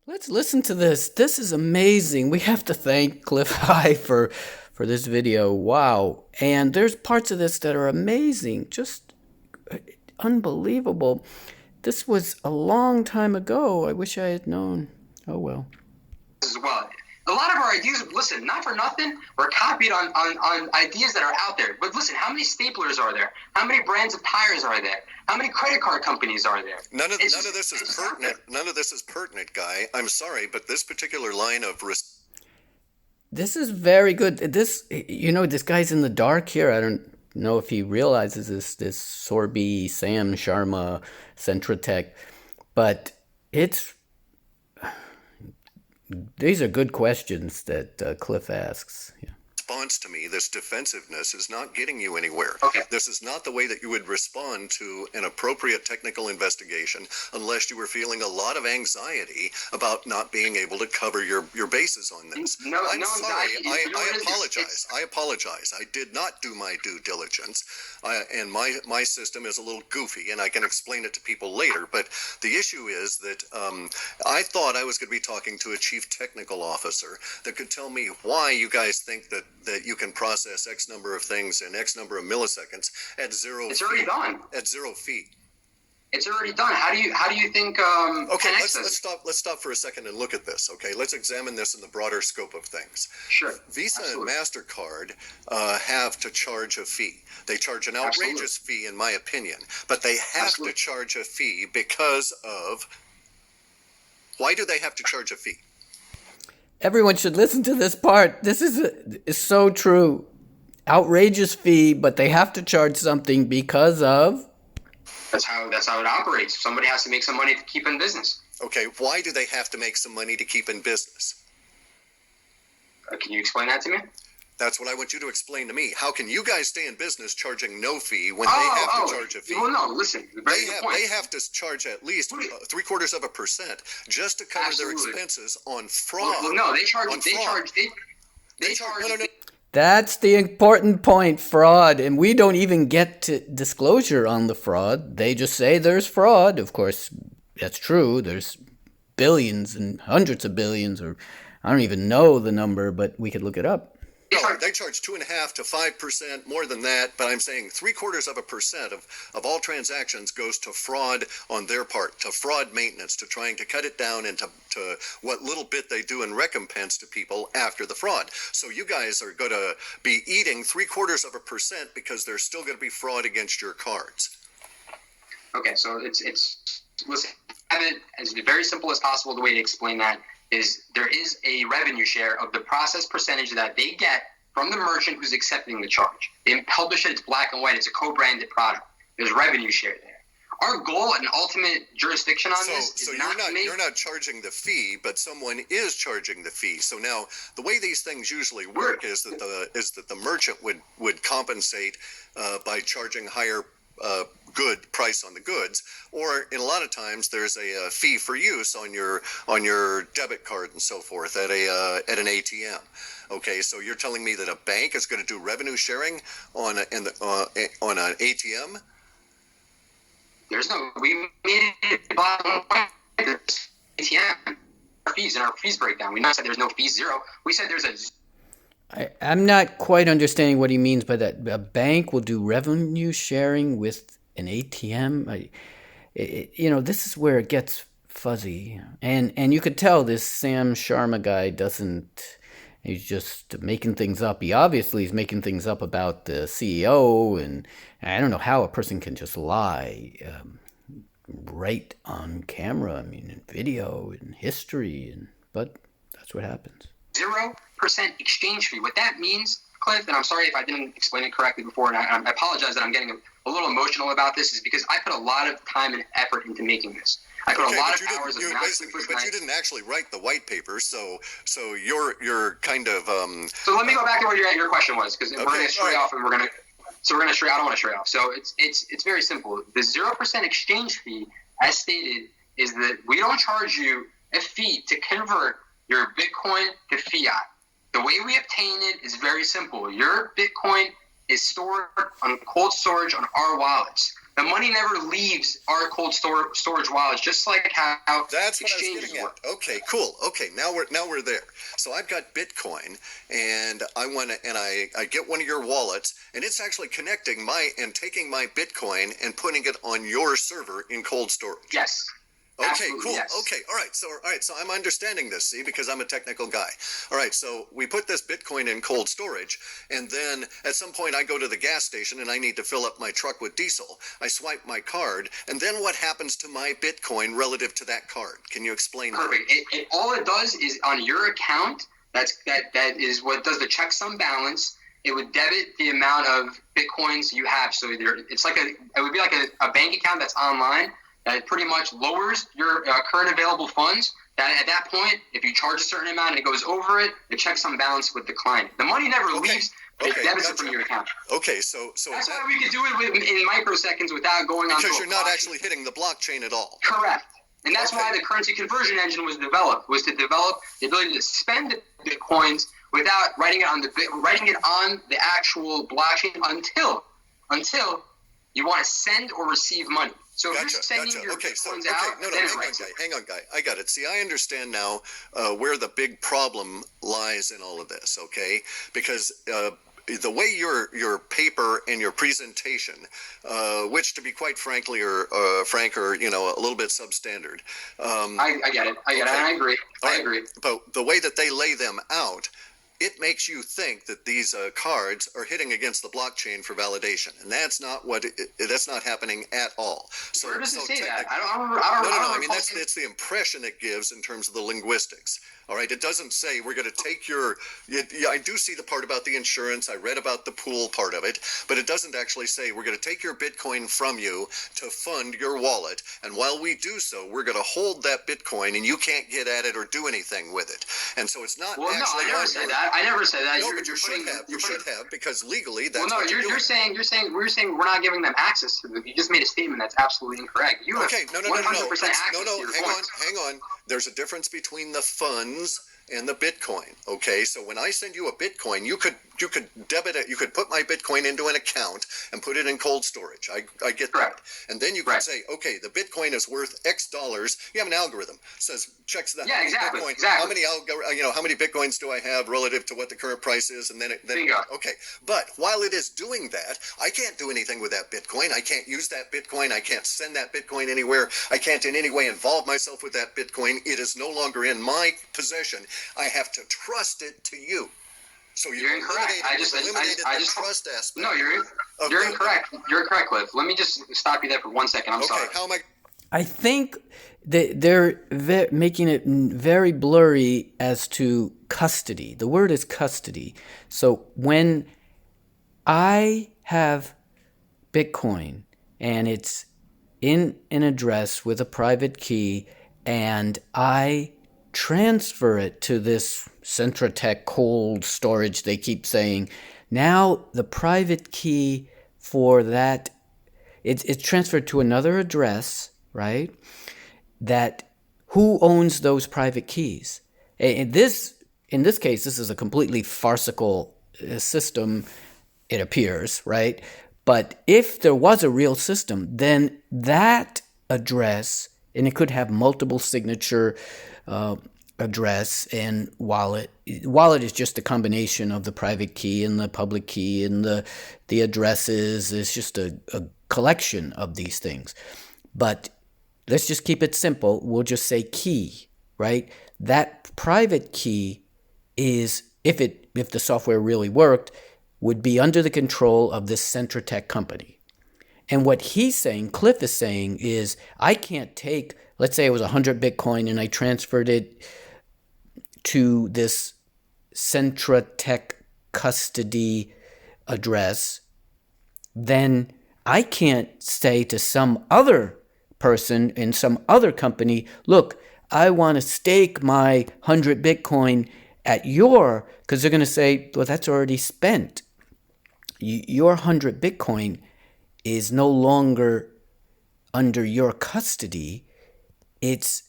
Let's listen to this. This is amazing. We have to thank Cliff High for this video. Wow. And there's parts of this that are amazing. Just unbelievable. This was a long time ago. I wish I had known. Oh well. As well. A lot of our ideas, listen, not for nothing, were copied on ideas that are out there. But listen, how many staplers are there? How many brands of tires are there? How many credit card companies are there? None of this is pertinent. None of this is pertinent, Guy. I'm sorry, but this particular line of This is very good. This guy's in the dark here. I don't know if he realizes this Sorby, Sam Sharma, Centratech, but these are good questions that Cliff asks. Yeah. response to me, this defensiveness, is not getting you anywhere. Okay. This is not the way that you would respond to an appropriate technical investigation unless you were feeling a lot of anxiety about not being able to cover your bases on this. I'm sorry. I apologize. I apologize. I did not do my due diligence, and my system is a little goofy, and I can explain it to people later. But the issue is that I thought I was going to be talking to a chief technical officer that could tell me why you guys think that you can process X number of things in X number of milliseconds at zero feet. It's already done. At 0 feet. It's already done. How do you think? Okay, let's stop for a second and look at this. Okay, let's examine this in the broader scope of things. Sure. Visa Absolutely. and MasterCard have to charge a fee. They charge an outrageous fee, in my opinion, but they have to charge a fee because of. Why do they have to charge a fee? Everyone should listen to this part. This is so true. Outrageous fee, but they have to charge something because of. That's how it operates. Somebody has to make some money to keep in business. Okay, why do they have to make some money to keep in business? Can you explain that to me? That's what I want you to explain to me. How can you guys stay in business charging no fee when they have to charge a fee? Well, no, listen. They have to charge at least 0.75% just to cover their expenses on fraud. Well, no, they charge. No. That's the important point, fraud. And we don't even get to disclosure on the fraud. They just say there's fraud. Of course, that's true. There's billions and hundreds of billions, or I don't even know the number, but we could look it up. No, they charge 2.5% to 5%, more than that, but I'm saying 0.75% of all transactions goes to fraud on their part, to fraud maintenance, to trying to cut it down into what little bit they do in recompense to people after the fraud. So you guys are going to be eating 0.75% because there's still going to be fraud against your cards. Okay, so it's listen, have it as very simple as possible. The way to explain that is there is a revenue share of the process percentage that they get from the merchant who's accepting the charge. They publish it, it's black and white, it's a co-branded product. There's revenue share there. Our goal and ultimate jurisdiction on this is you're not charging the fee, but someone is charging the fee. So now the way these things usually work is that the merchant would compensate by charging higher good price on the goods, or in a lot of times there's a fee for use on your debit card and so forth at an ATM. Okay, so you're telling me that a bank is going to do revenue sharing on an ATM? There's no. We made it bottom line. ATM fees in our fees breakdown. We not said there's no fees, zero. We said there's a. I'm not quite understanding what he means by that. A bank will do revenue sharing with an ATM. This is where it gets fuzzy. And you could tell this Sam Sharma guy he's just making things up. He obviously is making things up about the CEO, and I don't know how a person can just lie right on camera. I mean, in video, in history, but that's what happens. 0% exchange fee. What that means, Cliff, and I'm sorry if I didn't explain it correctly before, and I apologize that I'm getting a little emotional about this, is because I put a lot of time and effort into making this. I put a lot of hours of not sleepless nights. But you didn't actually write the white paper, so you're kind of. So let me go back to what your question was, because we're going to stray off, and we're going to stray. I don't want to stray off. So it's very simple. The 0% exchange fee, as stated, is that we don't charge you a fee to convert your Bitcoin to fiat. The way we obtain it is very simple. Your Bitcoin is stored on cold storage on our wallets. The money never leaves our cold storage wallets, just like how that's what exchanges I was getting work. at. Okay, cool. Okay, now we're there. So I've got Bitcoin, and I get one of your wallets, and it's actually connecting taking my Bitcoin and putting it on your server in cold storage. Yes. Okay, Absolutely, cool. yes. Okay, all right. So I'm understanding this, see, because I'm a technical guy. All right, so we put this Bitcoin in cold storage, and then at some point I go to the gas station and I need to fill up my truck with diesel. I swipe my card, and then what happens to my Bitcoin relative to that card? Can you explain that? Perfect. All it does is on your account. That is what does the checksum balance. It would debit the amount of Bitcoins you have. So it would be like a bank account that's online. That pretty much lowers your current available funds. That at that point, if you charge a certain amount and it goes over it, the checksum balance would decline. The money never leaves. It debits it from your account. Okay, so that's why we could do it in microseconds without going on. Because you're not actually hitting the blockchain at all. Correct. And that's why the currency conversion engine was developed, to develop the ability to spend Bitcoins without writing it on the actual blockchain until you want to send or receive money. So if you're sending your Bitcoins out, hang on, guy. I got it. See, I understand now where the big problem lies in all of this, okay? Because the way your paper and your presentation, which to be quite frank, are a little bit substandard. I get it. I agree. I agree. But the way that they lay them out, it makes you think that these cards are hitting against the blockchain for validation, and that's not that's not happening at all. So, where does it say that? No. I mean, that's the impression it gives in terms of the linguistics. All right, it doesn't say we're going to take your. I do see the part about the insurance. I read about the pool part of it, but it doesn't actually say we're going to take your Bitcoin from you to fund your wallet, and while we do so, we're going to hold that Bitcoin, and you can't get at it or do anything with it. And so it's not. Well, no, I never said that. I never said that. No, but you should have because legally that's. Well, no, you're saying we're not giving them access to them. You just made a statement that's absolutely incorrect. You have 100% access to your coins. Hang on. There's a difference between the funds and the Bitcoin. Okay, so when I send you a Bitcoin, you could debit it. You could put my Bitcoin into an account and put it in cold storage. I get that. And then you could say, okay, the Bitcoin is worth X dollars. You have an algorithm checks that. Yeah, exactly. Bitcoin, exactly. How many Bitcoins do I have relative to what the current price is, and then okay. But while it is doing that, I can't do anything with that Bitcoin. I can't use that Bitcoin. I can't send that Bitcoin anywhere. I can't in any way involve myself with that Bitcoin. It is no longer in my possession. I have to trust it to you. So you're incorrect. I just trust aspect. No, you're incorrect. You're incorrect, Cliff. Let me just stop you there for 1 second. I'm sorry. How am I? I think that they're making it very blurry as to custody. The word is custody. So when I have Bitcoin and it's in an address with a private key and I transfer it to this Centratech cold storage, they keep saying, now the private key for that, it's transferred to another address, right? That who owns those private keys? In this case, this is a completely farcical system, it appears, right? But if there was a real system, then that address, and it could have multiple signature address and wallet. Wallet is just a combination of the private key and the public key and the addresses. It's just a collection of these things. But let's just keep it simple. We'll just say key, right? That private key is, if the software really worked, would be under the control of this Centratech company. And what he's saying, Cliff is saying, is I can't take, let's say it was 100 Bitcoin and I transferred it to this Centratech custody address, then I can't say to some other person in some other company, look, I want to stake my 100 Bitcoin at because they're going to say, well, that's already spent. Your 100 Bitcoin is no longer under your custody. It's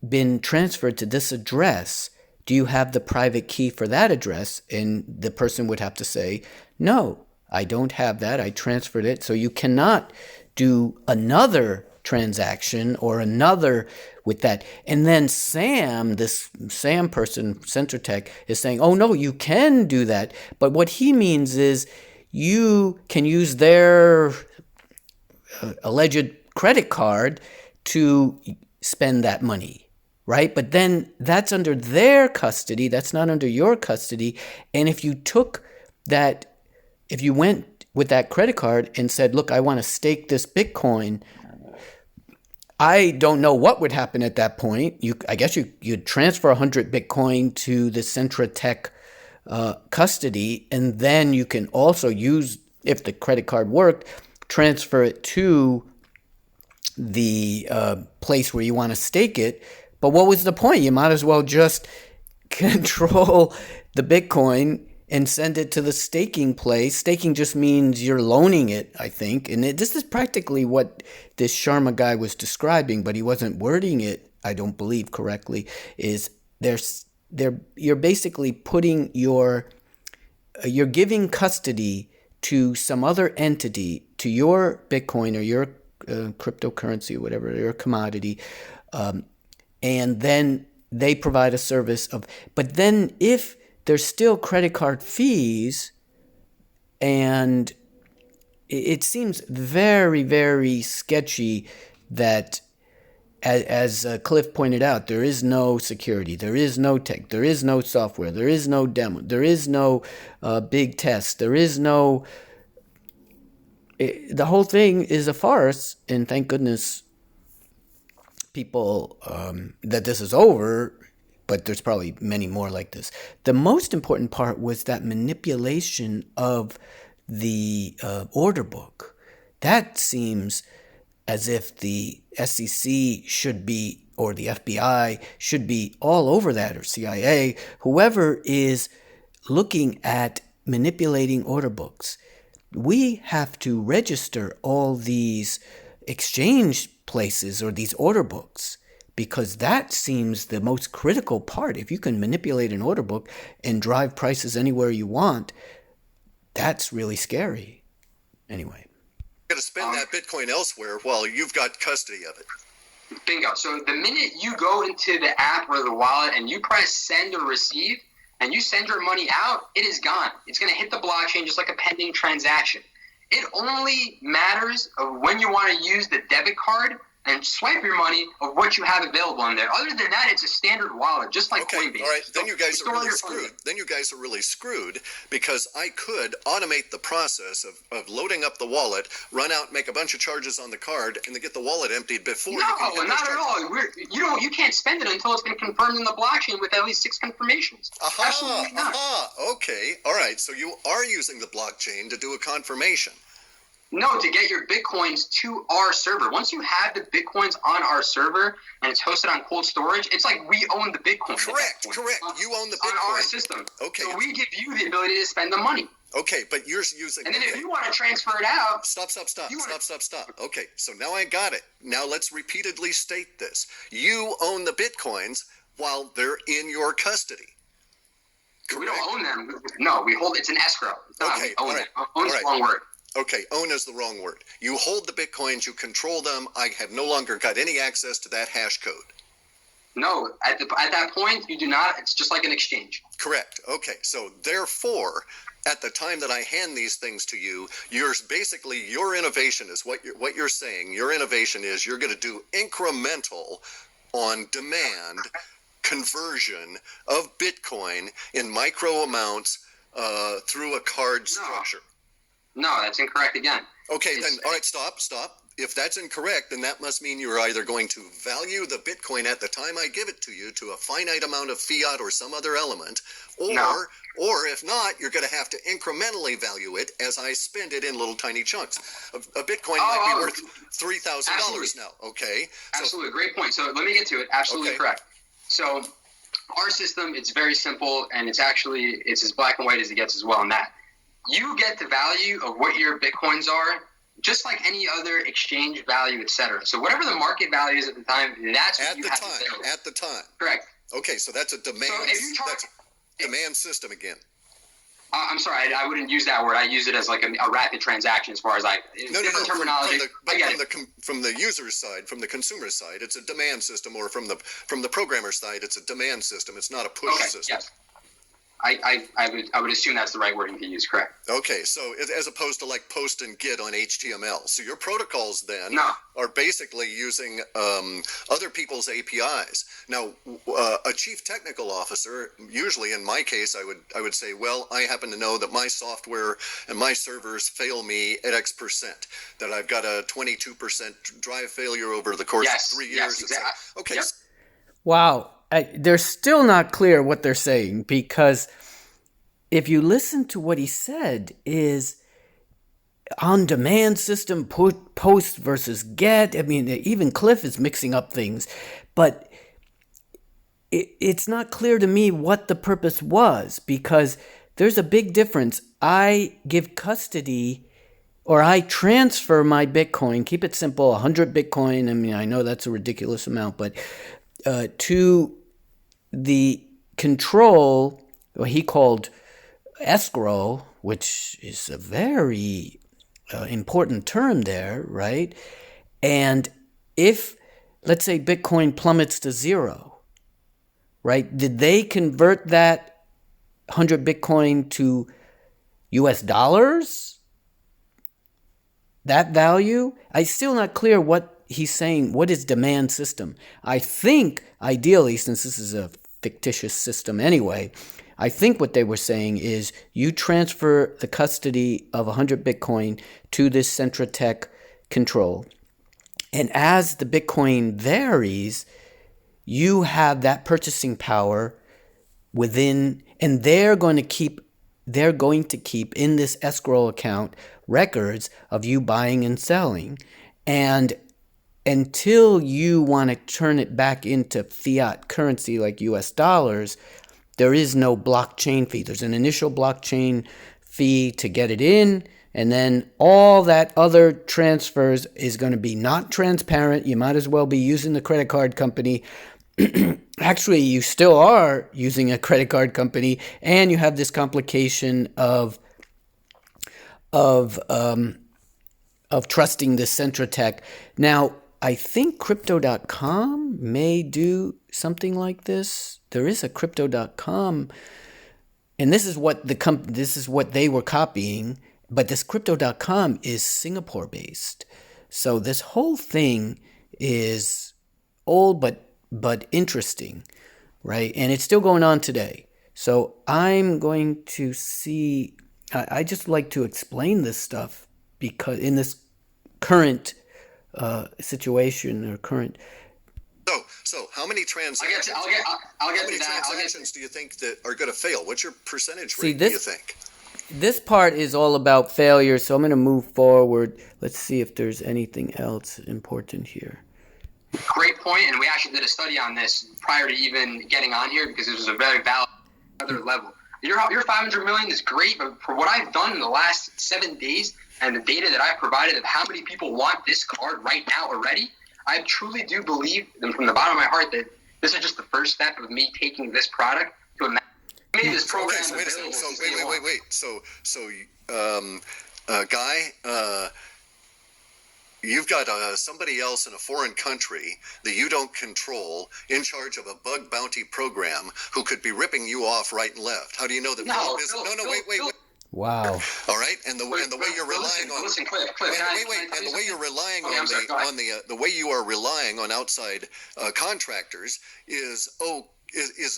been transferred to this address. Do you have the private key for that address? And the person would have to say, no, I don't have that. I transferred it. So you cannot do another transaction or another with that. And then this Sam person, Centratech, is saying, oh no, you can do that. But what he means is you can use their alleged credit card to spend that money, right? But then that's under their custody. That's not under your custody. And if you went with that credit card and said, look, I want to stake this Bitcoin, I don't know what would happen at that point. I guess you'd transfer 100 Bitcoin to the Centratech custody, and then you can also use, if the credit card worked, transfer it to the place where you want to stake it. But what was the point? You might as well just control the Bitcoin and send it to the staking place. Staking just means you're loaning it, I think. And this is practically what this Sharma guy was describing, but he wasn't wording it, I don't believe, correctly, is you're basically putting you're giving custody to some other entity, to your Bitcoin or your cryptocurrency or whatever, your commodity, and then they provide a service of, but then if there's still credit card fees, and it seems very, very sketchy that, as Cliff pointed out, there is no security, there is no tech, there is no software, there is no demo, there is no big test, there is no... the whole thing is a farce, and thank goodness people that this is over, but there's probably many more like this. The most important part was that manipulation of the order book. That seems as if the SEC should be, or the FBI should be all over that, or CIA, whoever is looking at manipulating order books. We have to register all these exchange places or these order books, because that seems the most critical part. If you can manipulate an order book and drive prices anywhere you want, that's really scary. Anyway. You're going to spend that Bitcoin elsewhere while you've got custody of it. Bingo. So the minute you go into the app or the wallet and you press send or receive, and you send your money out, it is gone. It's going to hit the blockchain just like a pending transaction. It only matters of when you want to use the debit card and swipe your money of what you have available in there. Other than that, it's a standard wallet, just like Coinbase. All right, then you guys are really screwed. Then you guys are really screwed, because I could automate the process of loading up the wallet, run out, make a bunch of charges on the card, and then get the wallet emptied before you can get not at all. You can't spend it until it's been confirmed in the blockchain with at least 6 confirmations. Absolutely not. Okay, all right. So you are using the blockchain to do a confirmation. No, to get your Bitcoins to our server. Once you have the Bitcoins on our server and it's hosted on cold storage, it's like we own the Bitcoin. Correct. You own the Bitcoin. On our system. Okay. So we give you the ability to spend the money. Okay, but you're using... And then if you want to transfer it out... Stop. Okay, so now I got it. Now let's repeatedly state this. You own the Bitcoins while they're in your custody. Correct? We don't own them. No, we hold... It's an escrow. Okay, we own it. Own is the wrong word. Okay, own is the wrong word. You hold the Bitcoins, you control them. I have no longer got any access to that hash code. No, at that point, you do not. It's just like an exchange. Correct. Okay, so therefore, at the time that I hand these things to you, your innovation is what you're saying. Your innovation is you're going to do incremental, on demand conversion of Bitcoin in micro amounts through a card structure. No, that's incorrect again. Okay, then, all right, stop. If that's incorrect, then that must mean you're either going to value the Bitcoin at the time I give it to you to a finite amount of fiat or some other element, or if not, you're going to have to incrementally value it as I spend it in little tiny chunks. A Bitcoin might be worth $3,000 now, okay? Absolutely, great point. So let me get to it. Absolutely correct. So our system, it's very simple, and it's as black and white as it gets as well in that. You get the value of what your Bitcoins are, just like any other exchange value, etc. So whatever the market value is at the time, that's what you have to sell. At the time. Correct. Okay, so that's a demand. So if you demand system again. I'm sorry, I wouldn't use that word. I use it as like a rapid transaction as far as different terminology. From the user's side, from the consumer side, it's a demand system, or from the programmer side, it's a demand system. It's not a push system. Yes. I would assume that's the right wording to use, correct? Okay, so as opposed to like post and get on HTML. So your protocols then are basically using other people's APIs. Now, a chief technical officer, usually in my case, I would say, well, I happen to know that my software and my servers fail me at X%, that I've got a 22% drive failure over the course of 3 years. Yes, exactly. Okay. Yep. Wow. They're still not clear what they're saying, because if you listen to what he said is on-demand system, post versus get. I mean, even Cliff is mixing up things, but it's not clear to me what the purpose was, because there's a big difference. I give custody, or I transfer my Bitcoin, keep it simple, 100 Bitcoin. I mean, I know that's a ridiculous amount, but to the control, what he called escrow, which is a very important term there, right? And if, let's say, Bitcoin plummets to zero, right? Did they convert that 100 Bitcoin to US dollars? That value? I'm still not clear what he's saying. What is demand system? I think, ideally, since this is a fictitious system anyway, I think what they were saying is you transfer the custody of 100 Bitcoin to this Centratech control. And as the Bitcoin varies, you have that purchasing power within, and they're going to keep in this escrow account records of you buying and selling. And until you want to turn it back into fiat currency like US dollars, there is no blockchain fee. There's an initial blockchain fee to get it in, and then all that other transfers is going to be not transparent. You might as well be using the credit card company. Actually, you still are using a credit card company, and you have this complication of trusting the Centratech. Now, I think Crypto.com may do something like this. There is a Crypto.com, and this is what they were copying. But this Crypto.com is Singapore based, so this whole thing is old but interesting, right? And it's still going on today. So I'm going to see. I just like to explain this stuff because in this current situation or current. So how many transactions? I'll get to that. Transactions do you think that are going to fail? What's your percentage rate? Do you think? This part is all about failure, so I'm going to move forward. Let's see if there's anything else important here. Great point, and we actually did a study on this prior to even getting on here because it was a very valid other level. Your 500 million is great, but for what I've done in the last 7 days and the data that I've provided of how many people want this card right now already, I truly do believe, and from the bottom of my heart, that this is just the first step of me taking this product to a made this program available. Wait. So, Guy, you've got somebody else in a foreign country that you don't control in charge of a bug bounty program who could be ripping you off right and left. How do you know that? Wait. Wow. All right, and the way you're relying on. Listen, Cliff. And the way you're relying on the way you are relying on outside contractors is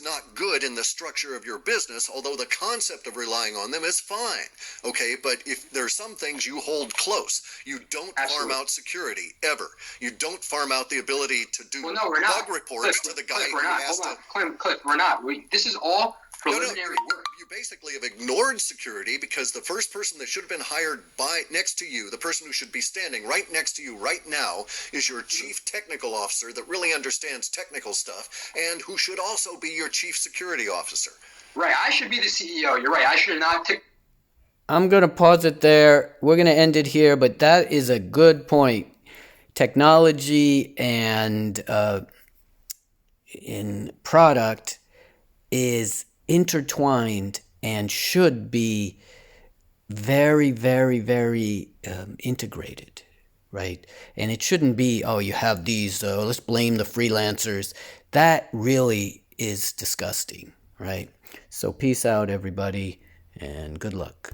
not good in the structure of your business, although the concept of relying on them is fine. Okay, but if there are some things you hold close, you don't farm out security ever. You don't farm out the ability to do bug reports to the guy who has to. Cliff, we're not. This is all preliminary work. You basically have ignored security because the first person that should have been hired next to you, the person who should be standing right next to you right now, is your chief technical officer that really understands technical stuff and who should also be your chief security officer. Right, I should be the CEO. You're right. I should not take. I'm going to pause it there. We're going to end it here, but that is a good point. Technology and in product is intertwined, and should be very, very, very integrated, right? And it shouldn't be, oh, you have these, let's blame the freelancers. That really is disgusting, right? So peace out, everybody, and good luck.